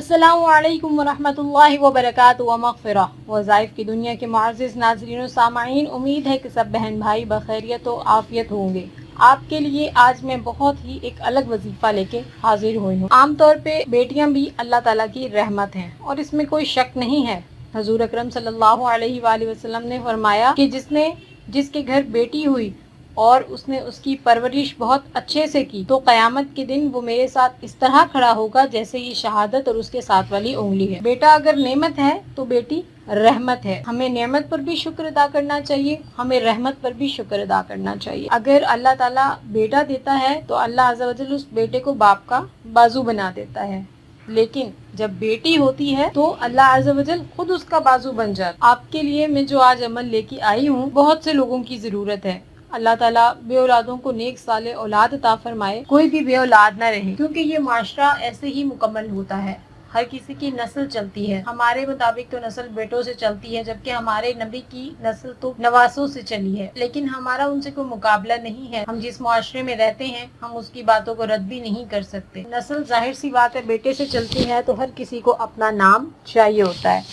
अस्सलामु अलैकुम वरहमतुल्लाहि वबरकातुहू व मग़फ़िरह। वज़ाइफ़ की दुनिया के मुअज़्ज़िज़ नाज़रीन व सामईन, उम्मीद है कि सब बहन भाई बखैरियत व आफ़ियत होंगे। आपके लिए आज मैं बहुत ही एक अलग वजीफ़ा लेके हाजिर हुई हूँ। आम तौर पे बेटियां भी अल्लाह ताला की रहमत हैं और इसमें कोई शक नहीं है। हज़ूर अकरम सल्लल्लाहु अलैहि वसल्लम ने फरमाया कि जिसके घर बेटी हुई और उसने उसकी परवरिश बहुत अच्छे से की तो क़यामत के दिन वो मेरे साथ इस तरह खड़ा होगा जैसे ये शहादत और उसके साथ वाली उंगली है। बेटा अगर नेमत है तो बेटी रहमत है। हमें नेमत पर भी शुक्र अदा करना चाहिए, हमें रहमत पर भी शुक्र अदा करना चाहिए। अगर अल्लाह ताला बेटा देता है तो अल्लाह अज़्ज़ा वजल उस बेटे को बाप का बाजू बना देता है, लेकिन जब बेटी होती है तो अल्लाह अज़्ज़ा वजल खुद उसका बाजू बन जाता है। आपके लिए मैं जो आज अमल लेके आई हूँ, बहुत से लोगों की ज़रूरत है। अल्लाह ताला बे औलादों को नेक साले औलाद अता फरमाए, कोई भी बे औलाद ना रहे, क्योंकि ये माशरा ऐसे ही मुकम्मल होता है। हर किसी की नस्ल चलती है। हमारे मुताबिक तो नस्ल बेटों से चलती है, जबकि हमारे नबी की नस्ल तो नवासों से चली है, लेकिन हमारा उनसे कोई मुकाबला नहीं है। हम जिस मुआशरे में रहते हैं हम उसकी बातों को रद्द भी नहीं कर सकते। नस्ल जाहिर सी बात है बेटे से चलती है, तो हर किसी को अपना नाम चाहिए होता है।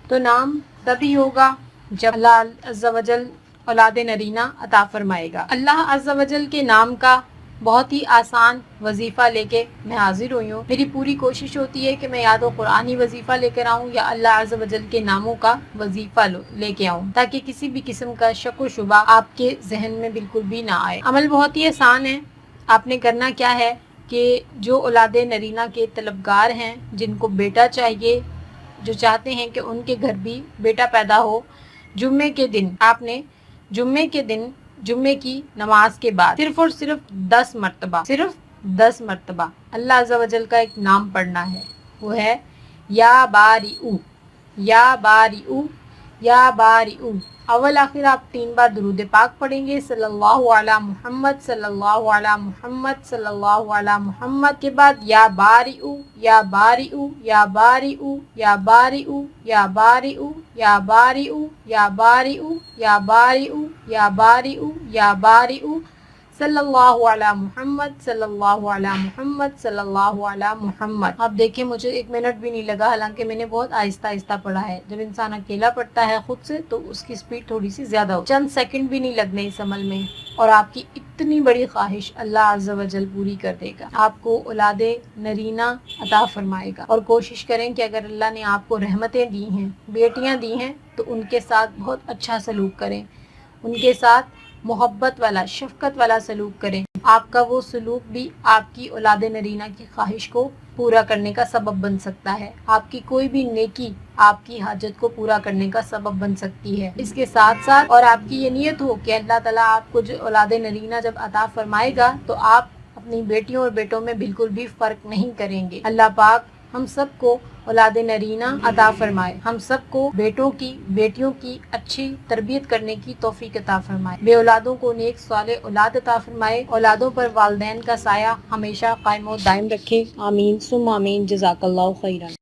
तो नाम तभी होगा जब अल्लाह अज़्ज़ा वजल औलाद नरीना अता फरमाएगा। अल्लाह अज़्ज़ा वजल के नाम का बहुत ही आसान वजीफ़ा लेके मैं हाजिर हुई हूँ। मेरी पूरी कोशिश होती है कि मैं या तो कुरानी वजीफ़ा लेकर आऊँ या अल्लाह अज़्ज़ा वजल के नामों का वजीफ़ा लेके आऊँ, ताकि किसी भी किस्म का शक व शुबा आपके जहन में बिल्कुल भी ना आए। अमल बहुत ही आसान है। आपने करना क्या है कि जो औलाद नरीना के तलबगार हैं, जिनको बेटा चाहिए, जो चाहते हैं कि उनके घर भी बेटा पैदा हो, जुम्मे के दिन आपने जुम्मे की नमाज के बाद सिर्फ और सिर्फ 10 मरतबा अल्लाह अज़्ज़ा वजल का एक नाम पढ़ना है। वो है या बारिऊ, या बारिऊ, या बारिऊ। अव्वल आखिर आप 3 बार दुरूद पाक पढ़ेंगे, सल्लल्लाहु अला मुहम्मद, सल्लल्लाहु अला मुहम्मद, सल्लल्लाहु अला मुहम्मद के बाद या बारिऊ, या बारिऊ, या बारिऊ, या बारिऊ, या बारिऊ, या बारिऊ, या बारिऊ, या बारिऊ, या बारिऊ, या बारिऊ, सल्लल्लाहु अला मुहम्मद, सल्लल्लाहु अला मुहम्मद, सल्लल्लाहु अला मुहम्मद। आप देखिए मुझे 1 मिनट भी नहीं लगा, हालांकि मैंने बहुत आहिस्ता आहिस्ता पढ़ा है। जब इंसान अकेला पढ़ता है खुद से तो उसकी स्पीड थोड़ी सी ज्यादा हो। चंद सेकंड भी नहीं लगने इस अमल में और आपकी इतनी बड़ी ख्वाहिश अल्लाह अज़्ज़ा वजल पूरी कर देगा। आपको औलादे नरीना अता फरमाएगा। और कोशिश करें कि अगर अल्लाह ने आपको रहमतें दी हैं, बेटियां दी हैं, तो उनके साथ बहुत अच्छा सलूक करें, उनके साथ मोहब्बत वाला शफकत वाला सलूक करें। आपका वो सलूक भी आपकी औलाद नरीना की ख्वाहिश को पूरा करने का सबब बन सकता है। आपकी कोई भी नेकी आपकी हाजत को पूरा करने का सबब बन सकती है। इसके साथ साथ और आपकी ये नियत हो कि अल्लाह ताला आपको जो औलाद नरीना जब अता फरमाएगा तो आप अपनी बेटियों और बेटों में बिल्कुल भी फर्क नहीं करेंगे। अल्लाह पाक हम सबको औलाद नरीना अता फरमाए, हम सबको बेटियों की अच्छी तरबियत करने की तौफीक अता फरमाए, बे औलादों को नेक साले औलाद अता फरमाए, औलादों पर वालिदैन का साया हमेशा कायम और दायम रखे। आमीन सुम्मा आमीन। जज़ाकल्लाहु खैरन।